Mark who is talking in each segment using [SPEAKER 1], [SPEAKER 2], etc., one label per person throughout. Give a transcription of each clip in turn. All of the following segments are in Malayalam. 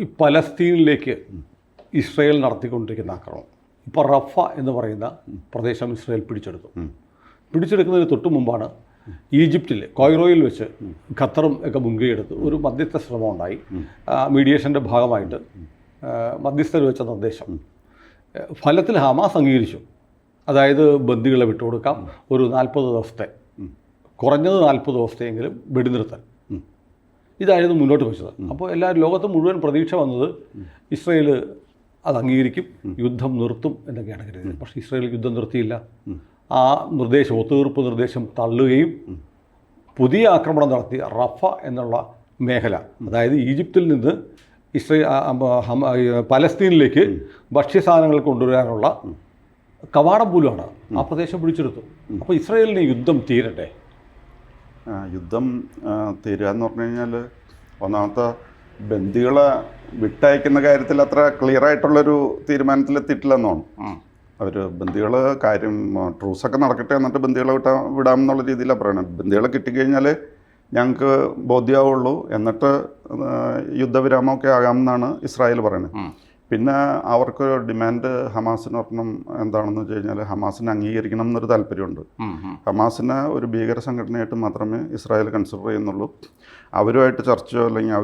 [SPEAKER 1] ഈ പലസ്തീനിലേക്ക് ഇസ്രയേൽ നടത്തിക്കൊണ്ടിരിക്കുന്ന ആക്രമണം, ഇപ്പോൾ റഫ എന്ന് പറയുന്ന പ്രദേശം ഇസ്രയേൽ പിടിച്ചെടുക്കുന്നതിന് തൊട്ട് മുമ്പാണ് ഈജിപ്തിൽ കോയ്റോയിൽ വെച്ച് ഖത്തറും ഒക്കെ മുൻകൈയെടുത്ത് ഒരു മധ്യസ്ഥ ശ്രമം ഉണ്ടായി. മീഡിയേഷൻ്റെ ഭാഗമായിട്ട് മധ്യസ്ഥർ വെച്ച നിർദ്ദേശം ഫലത്തിൽ ഹമാസ് അംഗീകരിച്ചു. അതായത് ബന്ദികളെ വിട്ടുകൊടുക്കാം, ഒരു 40 ദിവസത്തെ, കുറഞ്ഞത് 40 ദിവസത്തെയെങ്കിലും വെടിനിർത്തൽ, ഇതായിരുന്നു മുന്നോട്ട് വെച്ചത്. അപ്പോൾ ലോകത്ത് മുഴുവൻ പ്രതീക്ഷ വന്നത് ഇസ്രയേൽ അത് അംഗീകരിക്കും, യുദ്ധം നിർത്തും എന്നൊക്കെയാണ് കരുതിയത്. പക്ഷേ ഇസ്രയേൽ യുദ്ധം നിർത്തിയില്ല. ആ ഒത്തുതീർപ്പ് നിർദ്ദേശം തള്ളുകയും പുതിയ ആക്രമണം നടത്തി റഫ എന്നുള്ള മേഖല, അതായത് ഈജിപ്തിൽ നിന്ന് പലസ്തീനിലേക്ക് ഭക്ഷ്യസാധനങ്ങൾ കൊണ്ടുവരാനുള്ള കവാടം പോലുമാണ് ആ പ്രദേശം പിടിച്ചെടുത്തു. അപ്പോൾ ഇസ്രയേലിന് യുദ്ധം തീരട്ടെ.
[SPEAKER 2] യുദ്ധം തീരുക എന്ന് പറഞ്ഞു കഴിഞ്ഞാൽ ഒന്നാമത്തെ ബന്ദികളെ വിട്ടയക്കുന്ന കാര്യത്തിൽ അത്ര ക്ലിയർ ആയിട്ടുള്ളൊരു തീരുമാനത്തിലെത്തിയിട്ടില്ലെന്നാണ്. അവർ ബന്ദികൾ ട്രൂസൊക്കെ നടക്കട്ടെ, എന്നിട്ട് ബന്ദികളെ വിടാമെന്നുള്ള രീതിയിലാണ് പറയുന്നത്. ബന്ദികളെ കിട്ടിക്കഴിഞ്ഞാൽ ഞങ്ങൾക്ക് ബോധ്യമാവുള്ളൂ, എന്നിട്ട് യുദ്ധവിരാമമൊക്കെ ആകാമെന്നാണ് ഇസ്രായേൽ പറയുന്നത്. പിന്നെ അവർക്ക് ഡിമാൻഡ് ഹമാസിന് ഒരെണ്ണം എന്താണെന്ന് വെച്ച് കഴിഞ്ഞാൽ ഹമാസിനെ അംഗീകരിക്കണം എന്നൊരു താല്പര്യമുണ്ട്. ഹമാസിനെ ഒരു ഭീകര സംഘടനയായിട്ട് മാത്രമേ ഇസ്രായേൽ കൺസിഡർ ചെയ്യുന്നുള്ളൂ. അവരുമായിട്ട് ചർച്ചയോ അല്ലെങ്കിൽ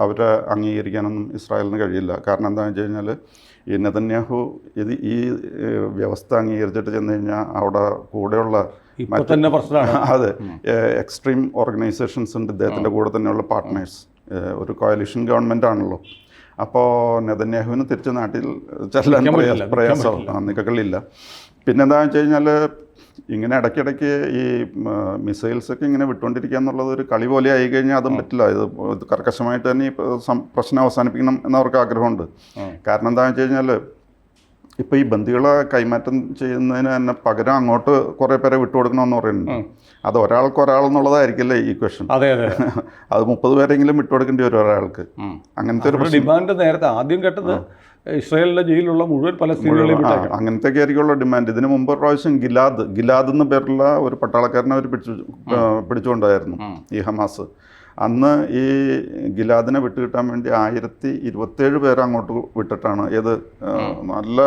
[SPEAKER 2] അവരെ അംഗീകരിക്കാനൊന്നും ഇസ്രായേലിന് കഴിയില്ല. കാരണം എന്താണെന്ന് വെച്ച് കഴിഞ്ഞാൽ ഈ നെതന്യാഹു ഈ വ്യവസ്ഥ അംഗീകരിച്ചിട്ട് ചെന്ന് കഴിഞ്ഞാൽ അവിടെ കൂടെയുള്ള അതെ എക്സ്ട്രീം ഓർഗനൈസേഷൻസ് ഉണ്ട് ഇദ്ദേഹത്തിൻ്റെ കൂടെ തന്നെയുള്ള പാർട്ട്നേഴ്സ്. ഒരു കോയലിഷൻ ഗവൺമെൻറ് ആണല്ലോ. അപ്പോൾ നെതന്യാഹുവിന് തിരിച്ച് നാട്ടിൽ ചെല്ലാൻ പ്രയാസമാണ്, നിക്കക്കളില്ല. പിന്നെന്താണെന്ന് വെച്ച് കഴിഞ്ഞാൽ ഇങ്ങനെ ഇടയ്ക്കിടയ്ക്ക് ഈ മിസൈൽസൊക്കെ ഇങ്ങനെ വിട്ടുകൊണ്ടിരിക്കുക എന്നുള്ളത് ഒരു കളി പോലെ ആയി കഴിഞ്ഞാൽ അതും പറ്റില്ല. ഇത് കർക്കശമായിട്ട് തന്നെ ഈ പ്രശ്നം അവസാനിപ്പിക്കണം എന്നവർക്ക് ആഗ്രഹമുണ്ട്. കാരണം എന്താണെന്ന് വെച്ച് കഴിഞ്ഞാൽ ഇപ്പോൾ ഈ ബന്ദികളെ കൈമാറ്റം ചെയ്യുന്നതിന് തന്നെ പകരം അങ്ങോട്ട് കുറേ പേരെ വിട്ടുകൊടുക്കണമെന്ന് പറയുന്നുണ്ട്. അത് ഒരാളെന്നുള്ളതായിരിക്കില്ലേ ഈ ക്വസ്റ്റ്യൻ.
[SPEAKER 1] അതെ അതെ,
[SPEAKER 2] അത് 30 പേരെങ്കിലും വിട്ടുകൊടുക്കേണ്ടി വരും ഒരാൾക്ക്. അങ്ങനത്തെ ഒരു
[SPEAKER 1] ഡിമാൻഡ് നേരത്തെ ആദ്യം കേട്ടത് ഇസ്രായേലിന്റെ ജയിലിലുള്ള മുഴുവൻ പലസ്തീനികളെയും
[SPEAKER 2] അങ്ങനത്തെ ആയിരിക്കുള്ള ഡിമാൻഡ്. ഇതിന് മുമ്പ് പ്രാവശ്യം ഗിലാദ് എന്ന പേരുള്ള ഒരു പട്ടാളക്കാരനെ അവർ പിടിച്ചുകൊണ്ടായിരുന്നു ഈ ഹമാസ്. അന്ന് ഈ ഗിലാദിനെ വിട്ടുകിട്ടാൻ വേണ്ടി 1027 പേരെ അങ്ങോട്ട് വിട്ടിട്ടാണ്. നല്ല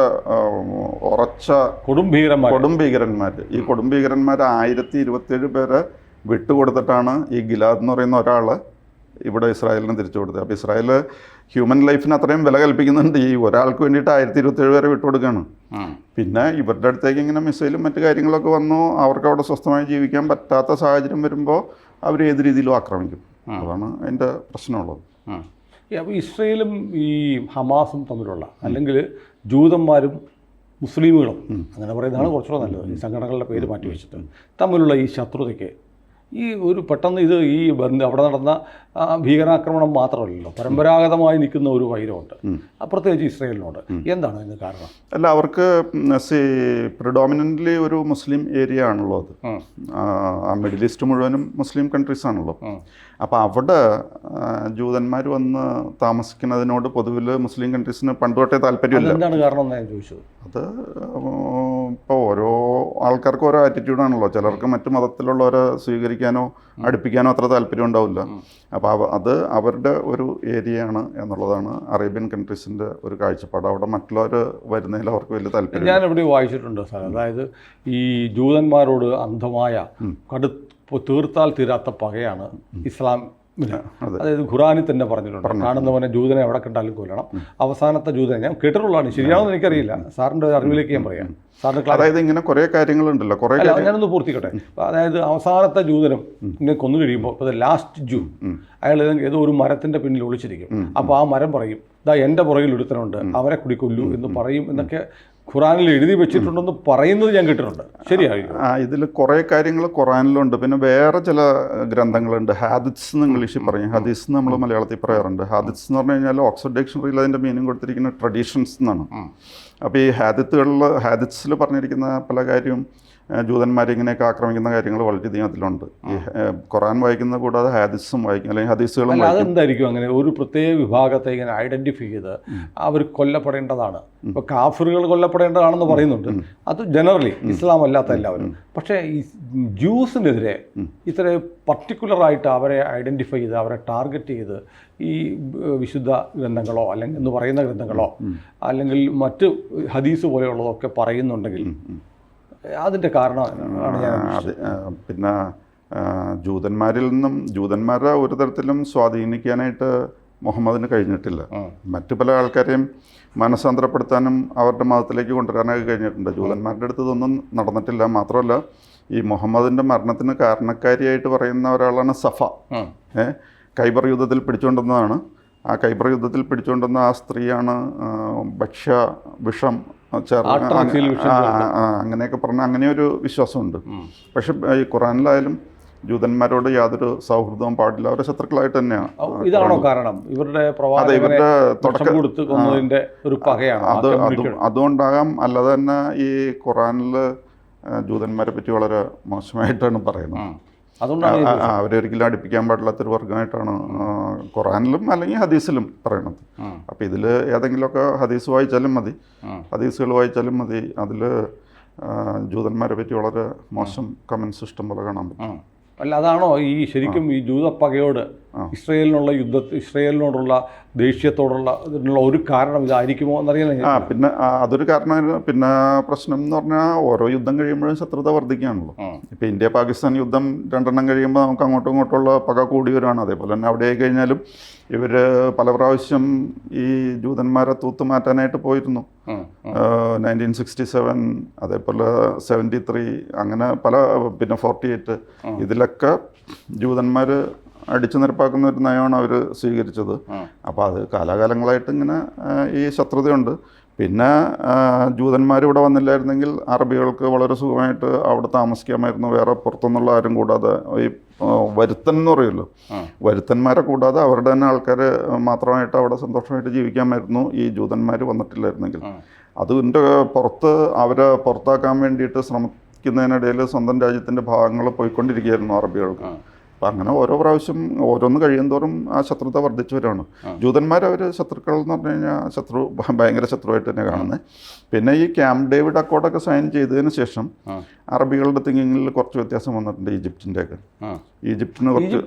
[SPEAKER 2] ഉറച്ച കൊടുംഭീകരന്മാർ. ഈ കൊടുംഭീകരന്മാർ 1027 പേരെ വിട്ടുകൊടുത്തിട്ടാണ് ഈ ഗിലാദ് എന്ന് പറയുന്ന ഒരാൾ ഇവിടെ ഇസ്രായേലിന് തിരിച്ചു കൊടുത്തത്. അപ്പോൾ ഇസ്രായേൽ ഹ്യൂമൻ ലൈഫിന് അത്രയും വില കൽപ്പിക്കുന്നുണ്ട്. ഈ ഒരാൾക്ക് വേണ്ടിയിട്ട് 1027 പേരെ വിട്ടുകൊടുക്കുകയാണ്. പിന്നെ ഇവരുടെ അടുത്തേക്ക് ഇങ്ങനെ മിസൈലും മറ്റു കാര്യങ്ങളൊക്കെ വന്നു. അവർക്ക് അവിടെ സ്വസ്ഥമായി ജീവിക്കാൻ പറ്റാത്ത സാഹചര്യം വരുമ്പോൾ അവർ ഏത് രീതിയിലും ആക്രമിക്കും. അതാണ് അതിൻ്റെ പ്രശ്നമുള്ളത്.
[SPEAKER 1] അപ്പോൾ ഇസ്രയേലും ഈ ഹമാസും തമ്മിലുള്ള, അല്ലെങ്കിൽ ജൂതന്മാരും മുസ്ലിമുകളും അങ്ങനെ പറയുന്നതാണ് കുറച്ചുകൂടെ നല്ലത്, ഈ സംഘടനകളുടെ പേര് മാറ്റി വെച്ചിട്ട്, തമ്മിലുള്ള ഈ ശത്രുതയ്ക്ക് ഈ ഒരു പെട്ടെന്ന് ഈ അവിടെ നടന്ന ഭീകരാക്രമണം മാത്രമല്ലല്ലോ, പരമ്പരാഗതമായി നിൽക്കുന്ന ഒരു വൈരമുണ്ട്, പ്രത്യേകിച്ച് ഇസ്രയേലിനോട്. എന്താണ് അതിന് കാരണം?
[SPEAKER 2] അല്ല, അവർക്ക് പ്രിഡോമിനൻ്റ്ലി ഒരു മുസ്ലിം ഏരിയ ആണല്ലോ അത്. ആ മിഡിൽ ഈസ്റ്റ് മുഴുവനും മുസ്ലിം കൺട്രീസ് ആണല്ലോ. അപ്പോൾ അവിടെ ജൂതന്മാർ വന്ന് താമസിക്കുന്നതിനോട് പൊതുവിൽ മുസ്ലിം കൺട്രീസിന് പണ്ടുതൊട്ടേ താല്പര്യമില്ല.
[SPEAKER 1] എന്താണ് കാരണം എന്നാണ് ഞാൻ ചോദിച്ചത്.
[SPEAKER 2] അത് ഇപ്പോൾ ഓരോ ആൾക്കാർക്കും ഓരോ ആറ്റിറ്റ്യൂഡാണല്ലോ. ചിലർക്ക് മറ്റു മതത്തിലുള്ളവരെ സ്വീകരിക്കാനോ അടുപ്പിക്കാനോ അത്ര താല്പര്യം ഉണ്ടാവില്ല. അപ്പോൾ അത് അവരുടെ ഒരു ഏരിയയാണ് എന്നുള്ളതാണ് അറേബ്യൻ കൺട്രീസിൻ്റെ ഒരു കാഴ്ചപ്പാട്. അവിടെ മറ്റുള്ളവർ വരുന്നതിൽ അവർക്ക് വലിയ താല്പര്യം.
[SPEAKER 1] ഞാൻ എവിടെ വായിച്ചിട്ടുണ്ട് സാർ, അതായത് ഈ ജൂതന്മാരോട് അന്ധമായ തീർത്താൽ തീരാത്ത പകയാണ് ഇസ്ലാം. അതായത് ഖുറാനിൽ തന്നെ പറഞ്ഞിട്ടുണ്ട്, കാണുന്നവനെ ജൂതനെ എവിടെ കണ്ടാലും കൊല്ലണം. അവസാനത്തെ ജൂതനെ ഞാൻ കേട്ടിട്ടുള്ളതാണ്, ശരിയാണെന്ന് എനിക്കറിയില്ല, സാറിൻ്റെ അറിവിലേക്ക് ഞാൻ പറയാം. സാറിന്
[SPEAKER 2] അതായത് ഇങ്ങനെ കുറേ കാര്യങ്ങളുണ്ടല്ലോ,
[SPEAKER 1] ഞാനൊന്ന് പൂർത്തിക്കട്ടെ. അതായത് അവസാനത്തെ ജൂതനും ഇങ്ങനെ കൊന്നു കഴിയുമ്പോൾ ഇപ്പോൾ ലാസ്റ്റ് ജൂ അയാൾ ഏതോ ഒരു മരത്തിൻ്റെ പിന്നിൽ ഒളിച്ചിരിക്കും. അപ്പോൾ ആ മരം പറയും, ഇതാ എൻ്റെ പുറകിൽ ഒരുത്തനുണ്ട്, അവരെ കുടിക്കൊല്ലു എന്ന് പറയും എന്നൊക്കെ ഖുറാനിൽ എഴുതി വെച്ചിട്ടുണ്ടെന്ന് പറയുന്നത് ഞാൻ കേട്ടിട്ടുണ്ട്. ശരിയായിരിക്കും.
[SPEAKER 2] ഇതിൽ കുറേ കാര്യങ്ങൾ ഖുറാനിലുണ്ട്. പിന്നെ വേറെ ചില ഗ്രന്ഥങ്ങളുണ്ട്. ഹാദിത്സ് എന്ന് ഇംഗ്ലീഷിൽ പറയും, ഹദീസ് നമ്മൾ മലയാളത്തിൽ പറയാറുണ്ട്. ഹാദിത്സ് എന്ന് പറഞ്ഞു കഴിഞ്ഞാൽ ഓക്സ്ഫോർഡ് ഡിക്ഷണറിയിൽ അതിൻ്റെ മീനിങ് കൊടുത്തിരിക്കുന്ന ട്രഡീഷൻസ് എന്നാണ്. അപ്പോൾ ഈ ഹാദിത്സിൽ പറഞ്ഞിരിക്കുന്ന പല കാര്യവും ജൂതന്മാരെ ഇങ്ങനെയൊക്കെ ആക്രമിക്കുന്ന കാര്യങ്ങൾ വളരെയധികം അതിലുണ്ട്. ഈ ഖുറാൻ വായിക്കുന്നത് കൂടാതെ ഹാദിസും വായിക്കും, അല്ലെങ്കിൽ ഹദീസുകളും
[SPEAKER 1] അല്ല,
[SPEAKER 2] വായിക്കും.
[SPEAKER 1] അതെന്തായിരിക്കും അങ്ങനെ ഒരു പ്രത്യേക വിഭാഗത്തെ ഇങ്ങനെ ഐഡന്റിഫൈ ചെയ്ത് അവർ കൊല്ലപ്പെടേണ്ടതാണ്, ഇപ്പോൾ കാഫിറുകൾ കൊല്ലപ്പെടേണ്ടതാണെന്ന് പറയുന്നുണ്ട്, അത് ജനറലി ഇസ്ലാം അല്ലാത്ത എല്ലാവരും. പക്ഷേ ഈ ജ്യൂസിനെതിരെ ഇത്ര പർട്ടിക്കുലറായിട്ട് അവരെ ഐഡന്റിഫൈ ചെയ്ത് അവരെ ടാർഗറ്റ് ചെയ്ത് ഈ വിശുദ്ധ ഗ്രന്ഥങ്ങളോ അല്ലെങ്കിൽ എന്ന് പറയുന്ന ഗ്രന്ഥങ്ങളോ അല്ലെങ്കിൽ മറ്റ് ഹദീസ് പോലെയുള്ളതൊക്കെ പറയുന്നുണ്ടെങ്കിൽ അതിൻ്റെ കാരണമാണ് ഞാൻ
[SPEAKER 2] പിന്നെ ജൂതന്മാരിൽ നിന്നും ജൂതന്മാരെ ഒരു തരത്തിലും സ്വാധീനിക്കാനായിട്ട് മുഹമ്മദിന് കഴിഞ്ഞിട്ടില്ല. മറ്റു പല ആൾക്കാരെയും മനസ്സാന്തരപ്പെടുത്താനും അവരുടെ മതത്തിലേക്ക് കൊണ്ടുവരാനൊക്കെ കഴിഞ്ഞിട്ടുണ്ട്. ജൂതന്മാരുടെ അടുത്ത് ഇതൊന്നും നടന്നിട്ടില്ല. മാത്രമല്ല, ഈ മുഹമ്മദിൻ്റെ മരണത്തിന് കാരണക്കാരിയായിട്ട് പറയുന്ന ഒരാളാണ് സഫ. ഖൈബർ യുദ്ധത്തിൽ പിടിച്ചുകൊണ്ടുവന്നതാണ്. ആ ഖൈബർ യുദ്ധത്തിൽ പിടിച്ചുകൊണ്ടുവന്ന ആ സ്ത്രീയാണ് ഭക്ഷ്യ വിഷം അങ്ങനെയൊക്കെ പറഞ്ഞ അങ്ങനെയൊരു വിശ്വാസമുണ്ട്. പക്ഷെ ഈ ഖുറാനിലായാലും ജൂതന്മാരോട് യാതൊരു സൗഹൃദവും പാടില്ല, അവരെ ശത്രുക്കളായിട്ട് തന്നെയാണ്.
[SPEAKER 1] ഇതാണോ കാരണം? ഇവരുടെ
[SPEAKER 2] അതുകൊണ്ടാകാം. അല്ലാതെ തന്നെ ഈ ഖുറാനിൽ ജൂതന്മാരെ പറ്റി വളരെ മോശമായിട്ടാണ് പറയുന്നത്. അവരൊരിക്കലും അടുപ്പിക്കാൻ പാടില്ലാത്തൊരു വർഗമായിട്ടാണ് ഖുറാനിലും അല്ലെങ്കിൽ ഹദീസിലും പറയണത്. അപ്പം ഇതിൽ ഏതെങ്കിലുമൊക്കെ ഹദീസ് വായിച്ചാലും മതി, ഹദീസുകൾ വായിച്ചാലും മതി, അതിൽ ജൂതന്മാരെ പറ്റി വളരെ മോശം കമൻസ് ഇഷ്ടം പോലെ കാണാൻ പറ്റും.
[SPEAKER 1] അല്ല, അതാണോ ഈ ശരിക്കും ഈ ജൂതപ്പകയോട് ഇസ്രയേലിനോടുള്ള ദേഷ്യത്തോടുള്ള ഇതിനുള്ള ഒരു കാരണം ഇതായിരിക്കുമോ എന്നറിയാൻ?
[SPEAKER 2] പിന്നെ അതൊരു കാരണമായിരുന്നു. പിന്നെ പ്രശ്നം എന്ന് പറഞ്ഞാൽ ഓരോ യുദ്ധം കഴിയുമ്പോഴും ശത്രുത വർദ്ധിക്കുകയാണല്ലോ. ഇപ്പം ഇന്ത്യ പാകിസ്ഥാൻ യുദ്ധം 2 എണ്ണം കഴിയുമ്പോൾ നമുക്ക് അങ്ങോട്ടും ഇങ്ങോട്ടുള്ള പക കൂടി വരുവാണ്. അതേപോലെ തന്നെ അവിടെ ആയി കഴിഞ്ഞാലും ഇവർ പല പ്രാവശ്യം ഈ ജൂതന്മാരെ തൂത്തുമാറ്റാനായിട്ട് പോയിരുന്നു. 1967, അതേപോലെ 73, അങ്ങനെ പല, പിന്നെ 48, ഇതിലൊക്കെ ജൂതന്മാർ അടിച്ചു നിരപ്പാക്കുന്ന ഒരു നയമാണ് അവർ സ്വീകരിച്ചത്. അപ്പോൾ അത് കാലാകാലങ്ങളായിട്ട് ഇങ്ങനെ ഈ ശത്രുതയുണ്ട്. പിന്നെ ജൂതന്മാർ ഇവിടെ വന്നില്ലായിരുന്നെങ്കിൽ അറബികൾക്ക് വളരെ സുഖമായിട്ട് അവിടെ താമസിക്കാമായിരുന്നു. വേറെ പുറത്തുനിന്നുള്ള ആരും കൂടാതെ, ഈ വരുത്തൻ എന്ന് പറയുമല്ലോ, വരുത്തന്മാരെ കൂടാതെ അവരുടെ തന്നെ ആൾക്കാർ മാത്രമായിട്ട് അവിടെ സന്തോഷമായിട്ട് ജീവിക്കാമായിരുന്നു ഈ ജൂതന്മാർ വന്നിട്ടില്ലായിരുന്നെങ്കിൽ. അതിൻ്റെ പുറത്ത് അവരെ പുറത്താക്കാൻ വേണ്ടിയിട്ട് ശ്രമിക്കുന്നതിനിടയിൽ സ്വന്തം രാജ്യത്തിൻ്റെ ഭാഗങ്ങൾ പോയിക്കൊണ്ടിരിക്കുകയായിരുന്നു അറബികൾക്ക്. അപ്പം അങ്ങനെ ഓരോ പ്രാവശ്യം ഓരോന്ന് കഴിയുന്തോറും ആ ശത്രുത വർദ്ധിച്ചു വരികയാണ്. ജൂതന്മാർ അവർ ശത്രുക്കൾ എന്ന് പറഞ്ഞു കഴിഞ്ഞാൽ ഭയങ്കര ശത്രുവായിട്ട് തന്നെ കാണുന്നത്. പിന്നെ ഈ ക്യാമ്പ് ഡേവിഡ് അക്കോർഡൊക്കെ സൈൻ ചെയ്തതിന് ശേഷം അറബികളുടെ തിങ്കിങ്ങിൽ കുറച്ച് വ്യത്യാസം വന്നിട്ടുണ്ട്. ഈജിപ്തിൻ്റെയൊക്കെ ഈജിപ്തിന്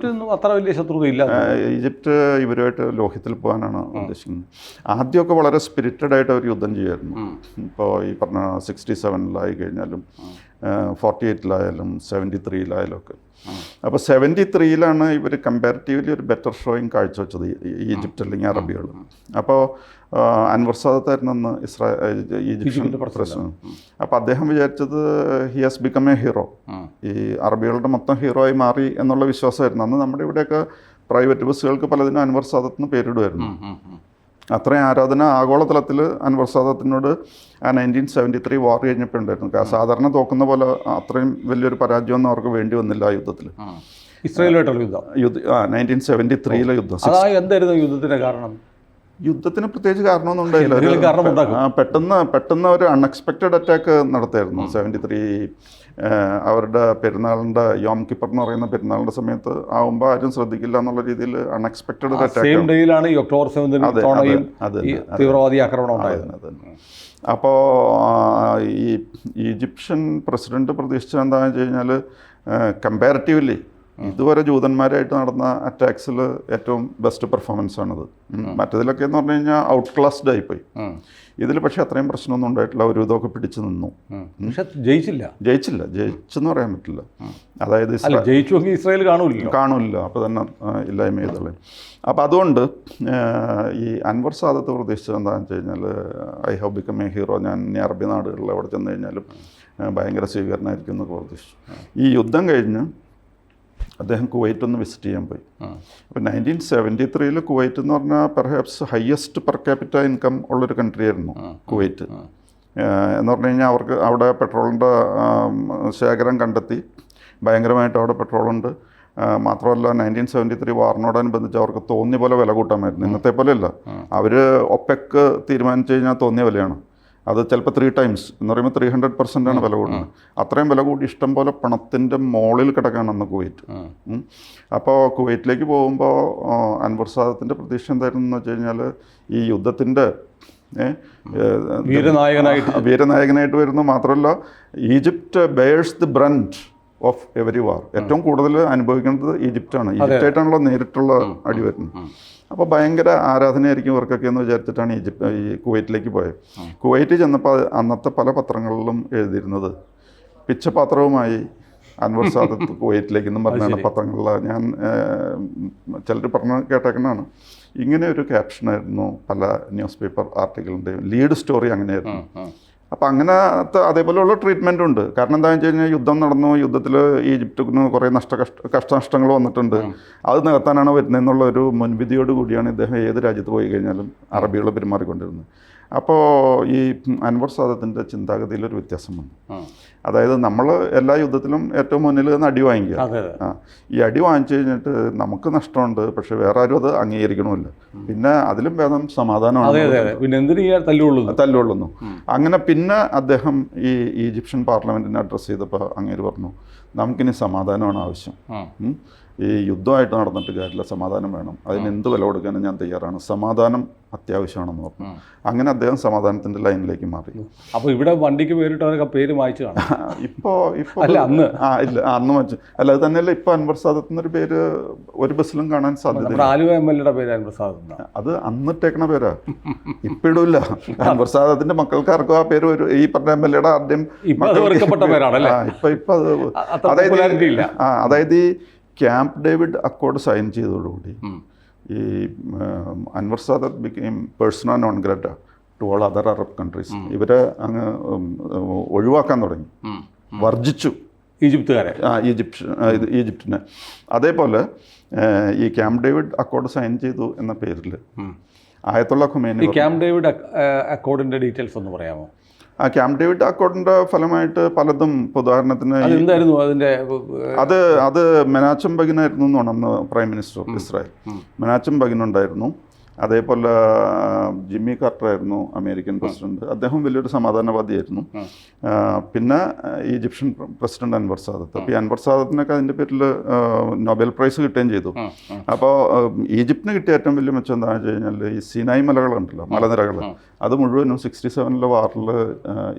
[SPEAKER 1] അത്ര വലിയ ശത്രുതയില്ല.
[SPEAKER 2] ഈജിപ്റ്റ് ഇവരുമായിട്ട് ലോഹ്യത്തിൽ പോകാനാണ് ഉദ്ദേശിക്കുന്നത്. ആദ്യമൊക്കെ വളരെ സ്പിരിറ്റഡ് ആയിട്ട് അവർ യുദ്ധം ചെയ്യുമായിരുന്നു. ഇപ്പോൾ ഈ പറഞ്ഞ 67 കഴിഞ്ഞാലും 48 73 ഒക്കെ. അപ്പോൾ 73 ഇവർ കമ്പാരിറ്റീവ്ലി ഒരു ബെറ്റർ ഷോയിങ് കാഴ്ചവെച്ചത് ഈജിപ്റ്റ് അല്ലെങ്കിൽ അറബികൾ. അപ്പോൾ അൻവർ സാദത്തായിരുന്നു ഈജിപ്ഷ്യൻ പ്രസിഡന്റ്. അപ്പോൾ അദ്ദേഹം വിചാരിച്ചത് he has become A hero, ഈ അറബികളുടെ മൊത്തം ഹീറോ ആയി മാറി എന്നുള്ള വിശ്വാസമായിരുന്നു. അന്ന് നമ്മുടെ ഇവിടെയൊക്കെ പ്രൈവറ്റ് ബസ്സുകൾക്ക് പലതിനും അൻവർ സാദത്ത് പേരിടുമായിരുന്നു. അത്രയും ആരാധന ആഗോളതലത്തിൽ അൻവർ സാദത്തിനോട് ആ 1973 വാർ കഴിഞ്ഞപ്പോൾ ഉണ്ടായിരുന്നു. സാധാരണ തോക്കുന്ന പോലെ അത്രയും വലിയൊരു പരാജയമൊന്നും അവർക്ക് വേണ്ടി വന്നില്ല ആ യുദ്ധത്തിൽ.
[SPEAKER 1] ഇസ്രായേലുമായിട്ടുള്ള യുദ്ധം
[SPEAKER 2] 1973 യുദ്ധം.
[SPEAKER 1] എന്തായിരുന്നു യുദ്ധത്തിന് കാരണം?
[SPEAKER 2] യുദ്ധത്തിന് പ്രത്യേകിച്ച് കാരണമൊന്നും ഉണ്ടായില്ല. പെട്ടെന്ന് ഒരു അൺഎക്സ്പെക്റ്റഡ് അറ്റാക്ക് നടത്തായിരുന്നു 73. അവരുടെ പെരുന്നാളിൻ്റെ യോം കിപ്പർ എന്ന് പറയുന്ന പെരുന്നാളിൻ്റെ സമയത്ത് ആവുമ്പോൾ ആരും ശ്രദ്ധിക്കില്ല എന്നുള്ള രീതിയിൽ അൺഎക്സ്പെക്റ്റഡ് അറ്റാക്ക്.
[SPEAKER 1] തീവ്രവാദി ആക്രമണം ഉണ്ടായത്.
[SPEAKER 2] അപ്പോൾ ഈ ഈജിപ്ഷ്യൻ പ്രസിഡന്റ് പ്രതീക്ഷിച്ചത് എന്താണെന്ന് വെച്ച് കഴിഞ്ഞാൽ കമ്പാരിറ്റീവ്ലി ഇതുവരെ ജൂതന്മാരായിട്ട് നടന്ന അറ്റാക്സിൽ ഏറ്റവും ബെസ്റ്റ് പെർഫോമൻസ് ആണിത്. മറ്റതിലൊക്കെ എന്ന് പറഞ്ഞു കഴിഞ്ഞാൽ ഔട്ട് ക്ലാസ്ഡ് ആയിപ്പോയി. ഇതിൽ പക്ഷേ അത്രയും പ്രശ്നമൊന്നും ഉണ്ടായിട്ടില്ല. ഒരു ഇതൊക്കെ പിടിച്ചു നിന്നു.
[SPEAKER 1] പക്ഷെ ജയിച്ചെന്ന് പറയാൻ പറ്റില്ല. അതായത് ജയിച്ചുവെങ്കിൽ ഇസ്രായേൽ കാണില്ല, അപ്പോൾ തന്നെ ഇല്ലായ്മ ചെയ്തോളെ. അപ്പോൾ അതുകൊണ്ട് ഈ അൻവർ സാദത്ത് പ്രതീക്ഷിച്ചത് എന്താണെന്ന് വെച്ച് കഴിഞ്ഞാൽ I have become A hero, ഞാൻ ഇനി അറബി നാടുകളിൽ എവിടെ ചെന്ന് കഴിഞ്ഞാലും ഭയങ്കര സ്വീകരണമായിരിക്കും എന്നൊക്കെ പ്രതീക്ഷിച്ചു. ഈ യുദ്ധം കഴിഞ്ഞ് അദ്ദേഹം കുവൈറ്റ് ഒന്ന് വിസിറ്റ് ചെയ്യാൻ പോയി. അപ്പോൾ 1973 കുവൈറ്റ് എന്ന് പറഞ്ഞാൽ perhaps highest per capita income ഉള്ളൊരു കൺട്രി ആയിരുന്നു കുവൈറ്റ്. എന്ന് പറഞ്ഞു കഴിഞ്ഞാൽ അവർക്ക് അവിടെ പെട്രോളിൻ്റെ ശേഖരം കണ്ടെത്തി, ഭയങ്കരമായിട്ട് അവിടെ പെട്രോളുണ്ട്. മാത്രമല്ല 1973 വാറിനോടനുബന്ധിച്ച് അവർക്ക് തോന്നിയ പോലെ വില കൂട്ടാമായിരുന്നു. ഇന്നത്തെ പോലെയല്ല. അവർ ഒപെക് തീരുമാനിച്ചു കഴിഞ്ഞാൽ തോന്നിയ വിലയാണ്.
[SPEAKER 2] അത് ചിലപ്പോൾ 3 ടൈംസ് എന്ന് പറയുമ്പോൾ 300% ആണ് വില കൂടുന്നത്. അത്രയും വില കൂടി ഇഷ്ടം പോലെ പണത്തിൻ്റെ മോളിൽ കിടക്കുകയാണെന്ന് കുവൈറ്റ്. അപ്പോൾ കുവൈറ്റിലേക്ക് പോകുമ്പോൾ അൻവർ സാദത്തിൻ്റെ പ്രതീക്ഷ എന്തായിരുന്നു എന്ന് വെച്ച് കഴിഞ്ഞാൽ ഈ യുദ്ധത്തിൻ്റെ വീരനായകനായിട്ട് വരുന്നു. മാത്രമല്ല Egypt bears the brunt of every war. ഏറ്റവും കൂടുതൽ അനുഭവിക്കുന്നത് ഈജിപ്റ്റാണ്. ഈജിപ്റ്റായിട്ടാണല്ലോ നേരിട്ടുള്ള അടി വരുന്നത്. അപ്പോൾ ഭയങ്കര ആരാധനയായിരിക്കും ഇവർക്കൊക്കെ എന്ന് വിചാരിച്ചിട്ടാണ് ഈ കുവൈറ്റിലേക്ക് പോയത്. കുവൈറ്റിൽ ചെന്നപ്പോൾ അന്നത്തെ പല പത്രങ്ങളിലും എഴുതിയിരുന്നത് പിച്ചപാത്രവുമായി അൻവർ സാദത്ത് കുവൈറ്റിലേക്ക് എന്നും പറഞ്ഞാണ് പത്രങ്ങളിൽ ഞാൻ ചിലർ പറഞ്ഞ് കേട്ടേക്കുന്നതാണ്. ഇങ്ങനെ ഒരു ക്യാപ്ഷനായിരുന്നു പല ന്യൂസ് പേപ്പർ ആർട്ടിക്കിളിൻ്റെയും ലീഡ് സ്റ്റോറി അങ്ങനെയായിരുന്നു. അപ്പോൾ അങ്ങനത്തെ അതേപോലെയുള്ള ട്രീറ്റ്മെൻറ്റും ഉണ്ട്. കാരണം എന്താണെന്ന് വെച്ച് കഴിഞ്ഞാൽ യുദ്ധം നടന്നു, യുദ്ധത്തിൽ ഈജിപ്തിന് കുറേ കഷ്ടനഷ്ടങ്ങൾ വന്നിട്ടുണ്ട്, അത് നികത്താനാണ് വരുന്നതെന്നുള്ള ഒരു മുൻവിധിയോട് കൂടിയാണ് ഇദ്ദേഹം ഏത് രാജ്യത്ത് പോയി കഴിഞ്ഞാലും അറബികൾ പെരുമാറിക്കൊണ്ടിരുന്നത്. അപ്പോൾ ഈ അൻവർ സാദത്തിൻ്റെ ചിന്താഗതിയിലൊരു വ്യത്യാസം വന്നു. അതായത് നമ്മൾ എല്ലാ യുദ്ധത്തിലും ഏറ്റവും മുന്നിൽ നിന്ന് അടി വാങ്ങിക്കുക. ഈ അടി വാങ്ങിച്ചു കഴിഞ്ഞിട്ട് നമുക്ക് നഷ്ടമുണ്ട്, പക്ഷെ വേറെ ആരും അത് അംഗീകരിക്കണമില്ല. പിന്നെ അതിലും ഭേദം സമാധാനമാണ്, തല്ലുകൊള്ളുന്നു. അങ്ങനെ പിന്നെ അദ്ദേഹം ഈ ഈജിപ്ഷ്യൻ പാർലമെൻറ്റിനെ അഡ്രസ്സ് ചെയ്തപ്പോൾ അങ്ങേര് പറഞ്ഞു, നമുക്കിനി സമാധാനമാണ് ആവശ്യം. ഈ യുദ്ധമായിട്ട് നടന്നിട്ട് കാര്യമില്ല, സമാധാനം വേണം. അതിന് എന്ത് വില കൊടുക്കാനും ഞാൻ തയ്യാറാണ്, സമാധാനം അത്യാവശ്യമാണെന്ന് പറഞ്ഞു. അങ്ങനെ അദ്ദേഹം സമാധാനത്തിൻ്റെ ലൈനിലേക്ക് മാറി.
[SPEAKER 1] അപ്പോൾ ഇവിടെ വണ്ടിക്ക് പേരിട്ടവരൊക്കെ പേര് വായിച്ചു കാണാം.
[SPEAKER 2] ഇപ്പോൾ അന്ന് അന്ന് വായിച്ചു. അല്ല, അത് തന്നെയല്ല, ഇപ്പോൾ അൻവർ സാദത്ത് എന്നൊരു പേര് ഒരു ബസ്സിലും കാണാൻ സാധ്യത.
[SPEAKER 1] ആലുവ MLA പേര് അൻവർ സാദത്ത്, അത്
[SPEAKER 2] അന്നിട്ടേക്കണ പേരാ, ഇപ്പം ഇടില്ല. അൻവർ സാദത്തിന്റെ മക്കൾക്കാർക്കും ആ പേര് ഒരു ഈ പറഞ്ഞ MLA ആരുടെയും ഇപ്പൊ അതായത് ഈ ക്യാമ്പ് ഡേവിഡ് അക്കോർഡ് സൈൻ ചെയ്തതോടുകൂടി ഈ Anwar Sadat became persona non grata to all other Arab countries. ഇവരെ അങ്ങ് ഒഴിവാക്കാൻ തുടങ്ങി, വർജിച്ചു ഈജിപ്തിനെ. അതേപോലെ ഈ ക്യാമ്പ് ഡേവിഡ് അക്കോർഡ് സൈൻ ചെയ്തു എന്ന പേരിൽ ആയത്തുള്ള ഖുമൈനി.
[SPEAKER 1] ക്യാമ്പ് ഡേവിഡ് അക്കോർഡിൻ്റെ ഡീറ്റെയിൽസ് ഒന്ന് പറയാമോ?
[SPEAKER 2] ആ ക്യാമ്പ് ഡേവിഡ് അക്കോർഡിൻ്റെ ഫലമായിട്ട് പലതും, ഉദാഹരണത്തിന്
[SPEAKER 1] എന്തായിരുന്നു അതിൻ്റെ
[SPEAKER 2] അത് മെനാച്ചം ബഗിനായിരുന്നു എന്നാണ് അന്ന് പ്രൈം മിനിസ്റ്റർ ഇസ്രായേൽ. മെനാച്ചം ബഗിനുണ്ടായിരുന്നു. അതേപോലെ ജിമ്മി കാർട്ടർ ആയിരുന്നു അമേരിക്കൻ പ്രസിഡന്റ്. അദ്ദേഹം വലിയൊരു സമാധാനവാദിയായിരുന്നു. പിന്നെ ഈജിപ്ഷ്യൻ പ്രസിഡന്റ് അൻവർ സാദത്ത്. അപ്പോൾ ഈ അൻവർ സാദത്തിനൊക്കെ അതിൻ്റെ പേരിൽ നൊബേൽ പ്രൈസ് കിട്ടുകയും ചെയ്തു. അപ്പോൾ ഈജിപ്തിന് കിട്ടിയ ഏറ്റവും വലിയ മെച്ചം എന്താണെന്ന് വെച്ച് കഴിഞ്ഞാൽ ഈ സിനായ് മലകളുണ്ടല്ലോ, മലനിരകൾ, അത് മുഴുവനും 67 വാറിൽ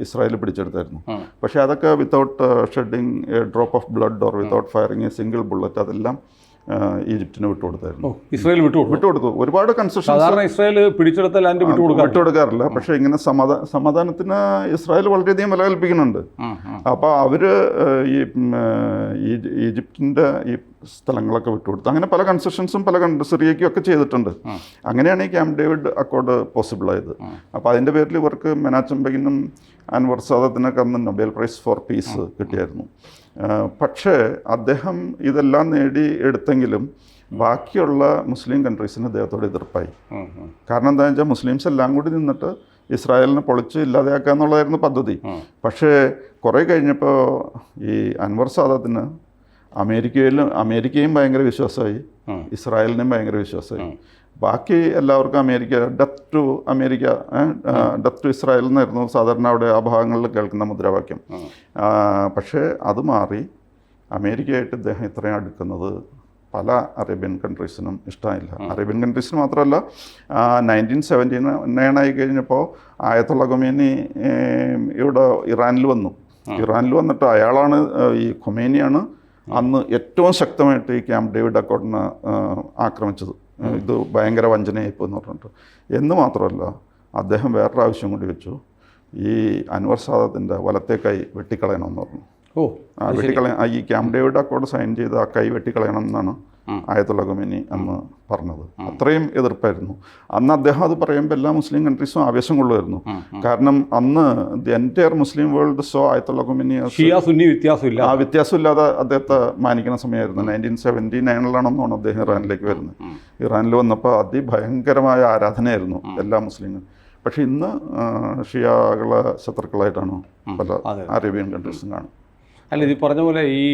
[SPEAKER 2] ഇസ്രായേൽ പിടിച്ചെടുത്തായിരുന്നു. പക്ഷേ അതൊക്കെ without shedding A drop of blood or without firing A single bullet അതെല്ലാം ഈജിപ്തിന് വിട്ടുകൊടുത്തായിരുന്നു.
[SPEAKER 1] ഇസ്രായേൽ വിട്ടുകൊടുത്തു.
[SPEAKER 2] ഒരുപാട് കൺസെഷൻ.
[SPEAKER 1] ഇസ്രായേൽ പിടിച്ചെടുത്ത ലാൻഡ്
[SPEAKER 2] വിട്ടുകൊടുക്കാറില്ല. പക്ഷേ ഇങ്ങനെ സമാധാനത്തിന് ഇസ്രായേൽ വളരെയധികം വില കൽപ്പിക്കുന്നുണ്ട്. അപ്പോൾ അവർ ഈ ഈജിപ്തിൻ്റെ ഈ സ്ഥലങ്ങളൊക്കെ വിട്ടുകൊടുത്തു. അങ്ങനെ പല കൺസെഷൻസും പല സിറിയയ്ക്കും ഒക്കെ ചെയ്തിട്ടുണ്ട്. അങ്ങനെയാണ് ഈ ക്യാമ്പ് ഡേവിഡ് അക്കോർഡ് പോസിബിളായത്. അപ്പോൾ അതിൻ്റെ പേരിൽ ഇവർക്ക് മെനാച്ചം ബഗിനും അൻവർ സാദത്തിനൊക്കെ അന്ന് നൊബേൽ പ്രൈസ് ഫോർ പീസ് കിട്ടിയായിരുന്നു. പക്ഷേ അദ്ദേഹം ഇതെല്ലാം നേടി എടുത്തെങ്കിലും ബാക്കിയുള്ള മുസ്ലിം കൺട്രീസിന് അദ്ദേഹത്തോട് എതിർപ്പായി. കാരണം എന്താണെന്ന് വെച്ചാൽ മുസ്ലിംസ് എല്ലാം കൂടി നിന്നിട്ട് ഇസ്രായേലിനെ പൊളിച്ച് ഇല്ലാതെയാക്കുക എന്നുള്ളതായിരുന്നു പദ്ധതി. പക്ഷേ കുറേ കഴിഞ്ഞപ്പോൾ ഈ അൻവർ സാദത്തിന് അമേരിക്കയും ഭയങ്കര വിശ്വാസമായി, ഇസ്രായേലിനും ഭയങ്കര വിശ്വാസമായി. ബാക്കി എല്ലാവർക്കും ഡെത്ത് ടു ഇസ്രായേൽ എന്നായിരുന്നു സാധാരണ അവിടെ ആ ഭാഗങ്ങളിൽ കേൾക്കുന്ന മുദ്രാവാക്യം. പക്ഷേ അത് മാറി അമേരിക്കയായിട്ട് ഇദ്ദേഹം ഇത്രയും അടുക്കുന്നത് പല അറേബ്യൻ കൺട്രീസിനും ഇഷ്ടമായില്ല. അറേബ്യൻ കൺട്രീസിന് മാത്രമല്ല, 1979 ആയി കഴിഞ്ഞപ്പോൾ ആയത്തുള്ള ഖൊമേനി ഇവിടെ ഇറാനിൽ വന്നിട്ട് അയാളാണ് ഈ ഖൊമേനിയാണ് അന്ന് ഏറ്റവും ശക്തമായിട്ട് ഈ ക്യാമ്പ് ഡേവിഡ് അക്കോർഡിനെ ആക്രമിച്ചത്. ഇത് ഭയങ്കര വഞ്ചനയായിപ്പോൾ എന്ന് പറഞ്ഞിട്ട്. എന്ന് മാത്രമല്ല, അദ്ദേഹം വേറൊരു ആവശ്യം കൂടി വെച്ചു, ഈ അൻവർ സാദത്തിൻ്റെ വലത്തെ കൈ വെട്ടിക്കളയണമെന്ന് പറഞ്ഞു. ഈ ക്യാമ്പ് ഡേവിഡ് അക്കോർഡ് സൈൻ ചെയ്ത് ആ കൈ വെട്ടിക്കളയണം എന്നാണ് ആയത്തുള്ള ഖൊമേനി അന്ന് പറഞ്ഞത്. അത്രയും എതിർപ്പായിരുന്നു. അന്ന് അദ്ദേഹം അത് പറയുമ്പോൾ എല്ലാ മുസ്ലിം കൺട്രീസും ആവേശം കൊള്ളുമായിരുന്നു. കാരണം അന്ന് the entire Muslim world so Ayatollah Khomeini ആ വ്യത്യാസമില്ലാതെ അദ്ദേഹത്തെ മാനിക്കുന്ന സമയമായിരുന്നു. 1979 അദ്ദേഹം ഇറാനിലേക്ക് വരുന്നത്. ഇറാനിൽ വന്നപ്പോൾ അതിഭയങ്കരമായ ആരാധനയായിരുന്നു എല്ലാ മുസ്ലിങ്ങളും. പക്ഷേ ഇന്ന് ഷിയാകളെ ശത്രുക്കളായിട്ടാണ് പല അറേബ്യൻ കൺട്രീസും കാണുന്നത്.
[SPEAKER 1] അല്ല, ഇത് പറഞ്ഞ പോലെ ഈ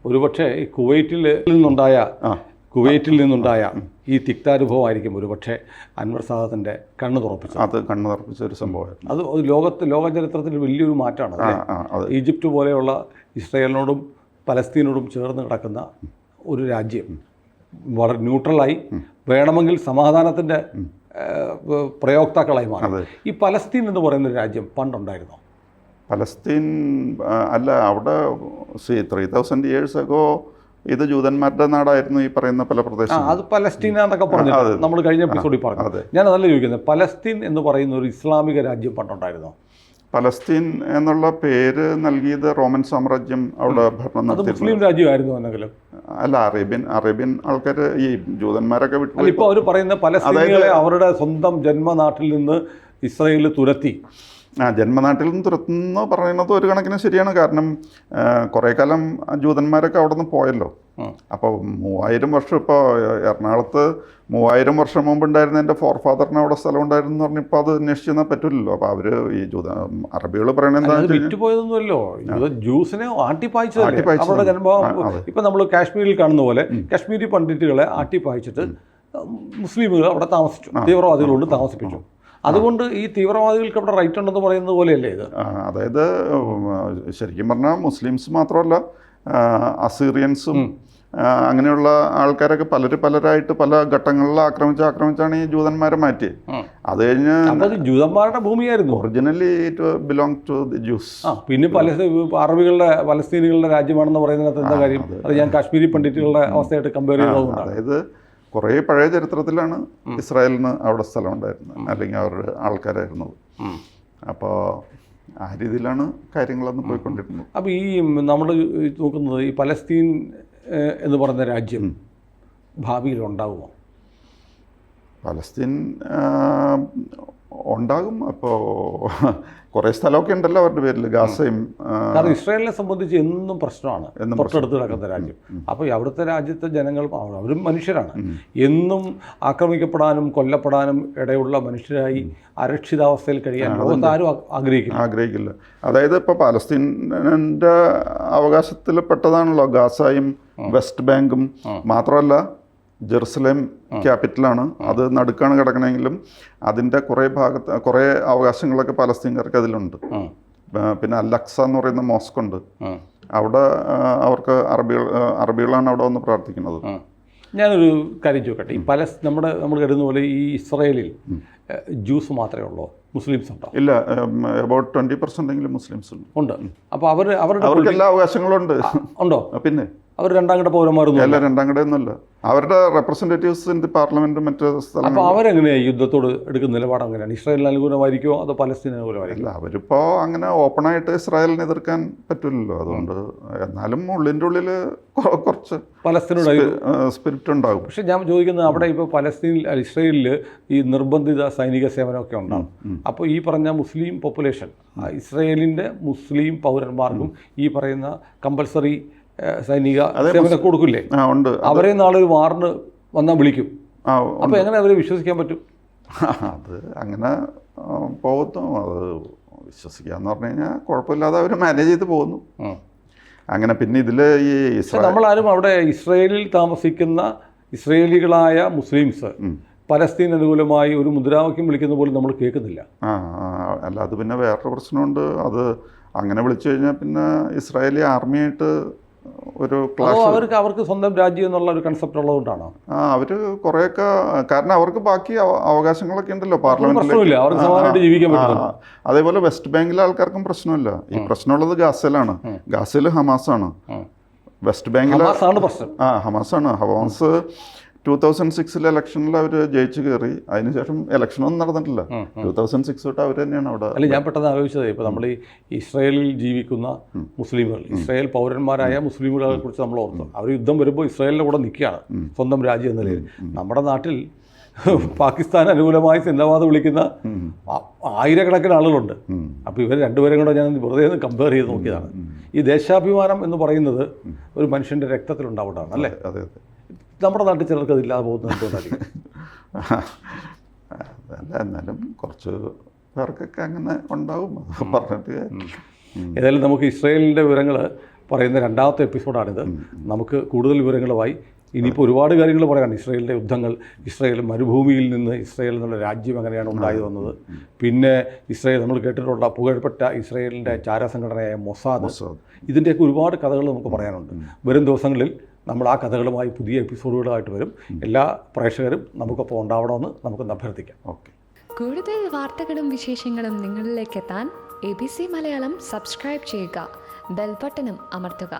[SPEAKER 1] ഒരുപക്ഷെ കുവൈറ്റിൽ നിന്നുണ്ടായ കുവൈറ്റിൽ നിന്നുണ്ടായ ഈ തിക്താനുഭവമായിരിക്കും ഒരു പക്ഷേ അൻവർ സാദത്തിൻ്റെ കണ്ണ് തുറപ്പിച്ചത്.
[SPEAKER 2] അത് കണ്ണ് തുറപ്പിച്ച ഒരു സംഭവമായിരുന്നു.
[SPEAKER 1] അത് ലോക ചരിത്രത്തിൽ വലിയൊരു മാറ്റമാണ്.
[SPEAKER 2] അതെ.
[SPEAKER 1] ഈജിപ്റ്റ് പോലെയുള്ള ഇസ്രായേലിനോടും പലസ്തീനോടും ചേർന്ന് കിടക്കുന്ന ഒരു രാജ്യം വളരെ ന്യൂട്രലായി വേണമെങ്കിൽ സമാധാനത്തിൻ്റെ പ്രയോക്താക്കളായി മാറി. ഈ പലസ്തീൻ എന്ന് പറയുന്ന ഒരു രാജ്യം പണ്ടുണ്ടായിരുന്നോ?
[SPEAKER 2] പലസ്തീൻ അല്ല, അവിടെ 3000 years ago ഇത് ജൂതന്മാരുടെ നാടായിരുന്നു ഈ പറയുന്ന പല പ്രദേശം.
[SPEAKER 1] അത് പലസ്തീന എന്നൊക്കെ പറഞ്ഞു നമ്മൾ കഴിഞ്ഞ എപ്പിസോഡിൽ പറഞ്ഞു. ഞാൻ അതല്ല ചോദിക്കുന്നത്, പലസ്തീൻ എന്ന് പറയുന്ന ഒരു ഇസ്ലാമിക രാജ്യം പണ്ടുണ്ടായിരുന്നോ?
[SPEAKER 2] പലസ്തീൻ എന്നുള്ള പേര് നൽകിയത് റോമൻ സാമ്രാജ്യം അവിടെ ഭരണം നടത്തി.
[SPEAKER 1] മുസ്ലിം രാജ്യമായിരുന്നു എന്നെങ്കിലും
[SPEAKER 2] അല്ല, അറേബ്യൻ ആൾക്കാർ ഈ ജൂതന്മാരൊക്കെ വിട്ടു.
[SPEAKER 1] ഇപ്പോൾ അവർ പറയുന്ന പലസ്തീനികളെ അവരുടെ സ്വന്തം ജന്മനാട്ടിൽ നിന്ന് ഇസ്രായേലിൽ തുരത്തി.
[SPEAKER 2] ജന്മനാട്ടിൽ നിന്ന് തുരത്തുന്നു പറയുന്നത് ഒരു കണക്കിന് ശരിയാണ്. കാരണം കുറേ കാലം ജൂതന്മാരൊക്കെ അവിടെ നിന്ന് പോയല്ലോ. അപ്പോൾ 3000 വർഷം, ഇപ്പോൾ എറണാകുളത്ത് 3000 വർഷം മുമ്പ് ഉണ്ടായിരുന്ന എൻ്റെ ഫോർ ഫാദറിന് അവിടെ സ്ഥലം ഉണ്ടായിരുന്നു എന്ന് പറഞ്ഞപ്പോൾ അത് അന്വേഷിച്ചാൽ പറ്റില്ലല്ലോ. അപ്പോൾ അവർ ഈ അറബികൾ പറയണത് എന്താ
[SPEAKER 1] വിറ്റുപോയതൊന്നുമല്ലോ, ജ്യൂസിനെ ആട്ടിപ്പായിച്ചത് അവരുടെ ജന്മം. ഇപ്പം നമ്മൾ കാശ്മീരിൽ കാണുന്ന പോലെ കാശ്മീരി പണ്ഡിറ്റുകളെ ആട്ടിപ്പായിച്ചിട്ട് മുസ്ലിമുകൾ അവിടെ താമസിച്ചു, തീവ്രവാദികളോട് താമസിപ്പിച്ചു. അതുകൊണ്ട് ഈ തീവ്രവാദികൾക്ക് അവിടെ റൈറ്റ് ഉണ്ടെന്ന് പറയുന്നത് പോലെയല്ലേ ഇത്?
[SPEAKER 2] അതായത് ശരിക്കും പറഞ്ഞാൽ മുസ്ലിംസ് മാത്രമല്ല, അസീറിയൻസും അങ്ങനെയുള്ള ആൾക്കാരൊക്കെ പലരായിട്ട് പല ഘട്ടങ്ങളിൽ ആക്രമിച്ചാണ് ഈ ജൂതന്മാരെ മാറ്റിയത്. അത് കഴിഞ്ഞ്
[SPEAKER 1] ജൂതന്മാരുടെ ഭൂമിയായിരുന്നു.
[SPEAKER 2] Originally it belong to the Jews.
[SPEAKER 1] പിന്നെ പലസ്തീനികളുടെ രാജ്യമാണെന്ന് പറയുന്നതിനകത്ത് എന്താ കാര്യം? അത് ഞാൻ കാശ്മീരി പണ്ഡിറ്റുകളുടെ അവസ്ഥയായിട്ട് കമ്പയർ ചെയ്യുന്നത്.
[SPEAKER 2] അതായത് കുറേ പഴയ ചരിത്രത്തിലാണ് ഇസ്രായേലിന് അവിടെ സ്ഥലം ഉണ്ടായിരുന്നത്, അല്ലെങ്കിൽ അവരുടെ ആൾക്കാരായിരുന്നത്. അപ്പോൾ ആ രീതിയിലാണ് കാര്യങ്ങളൊന്നും പോയിക്കൊണ്ടിരുന്നത്.
[SPEAKER 1] അപ്പോൾ ഈ നമ്മൾ നോക്കുന്നത് ഈ പലസ്തീൻ എന്ന് പറയുന്ന രാജ്യം ഭാവിയിൽ ഉണ്ടാകുമോ?
[SPEAKER 2] പലസ്തീൻ ഉണ്ടാകും. അപ്പോൾ കുറേ സ്ഥലമൊക്കെ ഉണ്ടല്ലോ അവരുടെ പേരിൽ, ഗാസയും.
[SPEAKER 1] കാരണം ഇസ്രായേലിനെ സംബന്ധിച്ച് എന്നും പ്രശ്നമാണ്, തൊട്ടടുത്ത് കിടക്കുന്ന രാജ്യം. അപ്പോൾ അവിടുത്തെ രാജ്യത്തെ ജനങ്ങൾ അവരും മനുഷ്യരാണ്. എന്നും ആക്രമിക്കപ്പെടാനും കൊല്ലപ്പെടാനും ഇടയുള്ള മനുഷ്യരായി അരക്ഷിതാവസ്ഥയിൽ കഴിയാൻ ആരും
[SPEAKER 2] ആഗ്രഹിക്കില്ല. അതായത് ഇപ്പോൾ പലസ്തീനിൻ്റെ അവകാശത്തിൽ പെട്ടതാണല്ലോ ഗാസയും വെസ്റ്റ് ബാങ്കും. മാത്രമല്ല ജെറുസലേം ക്യാപിറ്റലാണ്, അത് നടുക്കാണ് കിടക്കണമെങ്കിലും അതിൻ്റെ കുറേ അവകാശങ്ങളൊക്കെ പലസ്തീൻകാർക്ക് അതിലുണ്ട്. പിന്നെ അൽ-അക്സ എന്ന് പറയുന്ന മോസ്ക് ഉണ്ട്, അവിടെ അവർക്ക് അറബികളാണ് അവിടെ വന്ന് പ്രാർത്ഥിക്കുന്നത്.
[SPEAKER 1] ഞാനൊരു കാര്യം ചോദിക്കട്ടെ, ഈ നമ്മൾ കരുതുന്ന പോലെ ഈ ഇസ്രായേലിൽ ജ്യൂസ് മാത്രമേ ഉള്ളൂ, മുസ്ലിംസ് ഉണ്ടോ?
[SPEAKER 2] ഇല്ല, അബൌട്ട് 20% മുസ്ലിംസ് ഉണ്ട്.
[SPEAKER 1] അപ്പോൾ
[SPEAKER 2] അവർക്ക് എല്ലാ അവകാശങ്ങളും ഉണ്ട്.
[SPEAKER 1] ഉണ്ടോ?
[SPEAKER 2] പിന്നെ
[SPEAKER 1] അവർ രണ്ടാം കിട പൗരന്മാരൊന്നും
[SPEAKER 2] അല്ല, രണ്ടാം കിടയൊന്നുമല്ല. അവരുടെ റെപ്രസെൻറ്റേറ്റീവ്സ് ഇൻ ദി പാർലമെൻറ്റും മറ്റ് സ്ഥലം.
[SPEAKER 1] അപ്പോൾ അവരെങ്ങനെയാണ് യുദ്ധത്തോട് എടുക്കുന്ന നിലപാട് എങ്ങനെയാണ്? ഇസ്രായേലിന് അനുകൂലമായിരിക്കുമോ അതോ പലസ്തീന് അനുകൂലമായിരിക്കും?
[SPEAKER 2] അവരിപ്പോൾ അങ്ങനെ ഓപ്പണായിട്ട് ഇസ്രായേലിനെ എതിർക്കാൻ പറ്റില്ലല്ലോ. അതുകൊണ്ട് എന്നാലും ഉള്ളിൻ്റെ ഉള്ളിൽ കുറച്ച്
[SPEAKER 1] പലസ്തീനോട്
[SPEAKER 2] സ്പിരിറ്റ് ഉണ്ടാകും.
[SPEAKER 1] പക്ഷേ ഞാൻ ചോദിക്കുന്നത്, അവിടെ ഇപ്പോൾ ഇസ്രായേലിൽ ഈ നിർബന്ധിത സൈനിക സേവനമൊക്കെ ഉണ്ടാകും. അപ്പോൾ ഈ പറഞ്ഞ മുസ്ലിം പോപ്പുലേഷൻ, ഇസ്രായേലിൻ്റെ മുസ്ലിം പൗരന്മാർക്കും ഈ പറയുന്ന കമ്പൽസറി സൈനിക സേവനം കൊടുക്കില്ലേ?
[SPEAKER 2] ഉണ്ട്.
[SPEAKER 1] അവരെ നാളെ ഒരു വാറിന് വന്നാൽ വിളിക്കും. അപ്പോൾ എങ്ങനെ അവരെ വിശ്വസിക്കാൻ പറ്റും?
[SPEAKER 2] അത് അങ്ങനെ പോകുന്നു. അത് വിശ്വസിക്കാന്ന് പറഞ്ഞു കഴിഞ്ഞാൽ കുഴപ്പമില്ലാതെ അവർ മാനേജ് ചെയ്ത് പോകുന്നു അങ്ങനെ. പിന്നെ ഇതിൽ ഈ
[SPEAKER 1] നമ്മളാരും അവിടെ ഇസ്രായേലിൽ താമസിക്കുന്ന ഇസ്രായേലികളായ മുസ്ലിംസ് പലസ്തീൻ അനുകൂലമായി ഒരു മുദ്രാവാക്യം വിളിക്കുന്ന പോലും നമ്മൾ കേൾക്കുന്നില്ല.
[SPEAKER 2] അല്ല, അത് പിന്നെ വേറൊരു പ്രശ്നമുണ്ട്. അത് അങ്ങനെ വിളിച്ചു കഴിഞ്ഞാൽ പിന്നെ ഇസ്രായേലി ആർമിയായിട്ട് ഒരു
[SPEAKER 1] അവർക്ക് സ്വന്തം രാജ്യം എന്നുള്ള ഒരു കൺസെപ്റ്റ് ഉള്ളതുകൊണ്ടാണോ?
[SPEAKER 2] അവർ കുറേയൊക്കെ, കാരണം അവർക്ക് ബാക്കി അവകാശങ്ങളൊക്കെ ഉണ്ടല്ലോ പാർലമെന്റിൽ. അതേപോലെ വെസ്റ്റ് ബാങ്കിലെ ആൾക്കാർക്കും പ്രശ്നമില്ല. ഈ പ്രശ്നമുള്ളത് ഗാസയിലാണ്. ഗാസയിൽ ഹമാസാണ്. വെസ്റ്റ് ബാങ്കിലെ ഹമാസാണ്. ഹമാസ് 2006 ഇലക്ഷനിൽ അവർ ജയിച്ചു കയറി. അതിനുശേഷം ഇലക്ഷനൊന്നും നടന്നിട്ടില്ല. 2006 തൊട്ട് അവർ തന്നെയാണ് അവിടെ.
[SPEAKER 1] അല്ല, ഞാൻ പെട്ടെന്ന് ആലോചിച്ചത്, ഇപ്പോൾ നമ്മൾ ഈ ഇസ്രായേലിൽ ജീവിക്കുന്ന മുസ്ലിമുകൾ, ഇസ്രായേൽ പൗരന്മാരായ മുസ്ലിമുകളെ കുറിച്ച് നമ്മൾ ഓർത്തു. അവർ യുദ്ധം വരുമ്പോൾ ഇസ്രായേലിൻ്റെ കൂടെ നിൽക്കുകയാണ് സ്വന്തം രാജ്യം എന്ന നിലയിൽ. നമ്മുടെ നാട്ടിൽ പാകിസ്ഥാൻ അനുകൂലമായി സിന്ദാബാദ് വിളിക്കുന്ന ആയിരക്കണക്കിന് ആളുകളുണ്ട്. അപ്പോൾ ഇവർ രണ്ടുപേരും കൂടെ ഞാൻ വെറുതെ ഒന്ന് കമ്പയർ ചെയ്ത് നോക്കിയതാണ്. ഈ ദേശാഭിമാനം എന്ന് പറയുന്നത് ഒരു മനുഷ്യൻ്റെ രക്തത്തിലുണ്ടാവുന്നതാണ് അല്ലേ?
[SPEAKER 2] അതെ അതെ.
[SPEAKER 1] നമ്മുടെ നാട്ടിൽ ചിലർക്ക് അതില്ലാതെ പോകുന്നത് എന്തുകൊണ്ടായിരിക്കും?
[SPEAKER 2] അതല്ല, എന്നാലും കുറച്ച് പേർക്കൊക്കെ അങ്ങനെ ഉണ്ടാവും. പറഞ്ഞിട്ട്
[SPEAKER 1] ഏതായാലും നമുക്ക് ഇസ്രായേലിൻ്റെ വിവരങ്ങൾ പറയുന്ന രണ്ടാമത്തെ എപ്പിസോഡാണിത്. നമുക്ക് കൂടുതൽ വിവരങ്ങളുമായി ഇനിയിപ്പോൾ ഒരുപാട് കാര്യങ്ങൾ പറയാനുണ്ട്. ഇസ്രായേലിൻ്റെ യുദ്ധങ്ങൾ, ഇസ്രായേൽ മരുഭൂമിയിൽ നിന്ന് ഇസ്രായേൽ എന്നുള്ള രാജ്യം എങ്ങനെയാണ് ഉണ്ടായി വന്നത്, പിന്നെ ഇസ്രായേൽ നമ്മൾ കേട്ടിട്ടുള്ള പുകഴ്പ്പെട്ട ഇസ്രായേലിൻ്റെ ചാരസംഘടനയായ മൊസാദ്, ഇതിൻ്റെയൊക്കെ ഒരുപാട് കഥകൾ നമുക്ക് പറയാനുണ്ട്. വരും ദിവസങ്ങളിൽ നമ്മൾ ആ കഥകളുമായി പുതിയ എപ്പിസോഡുകളായിട്ട് വരും. എല്ലാ പ്രേക്ഷകരും നമുക്കൊപ്പം ഉണ്ടാവണമെന്ന് നമുക്കൊന്ന് അഭ്യർത്ഥിക്കാം.
[SPEAKER 2] ഓക്കെ.
[SPEAKER 3] കൂടുതൽ വാർത്തകളും വിശേഷങ്ങളും നിങ്ങളിലേക്ക് എത്താൻ ABC മലയാളം സബ്സ്ക്രൈബ് ചെയ്യുക, ബെൽ ബട്ടണും അമർത്തുക.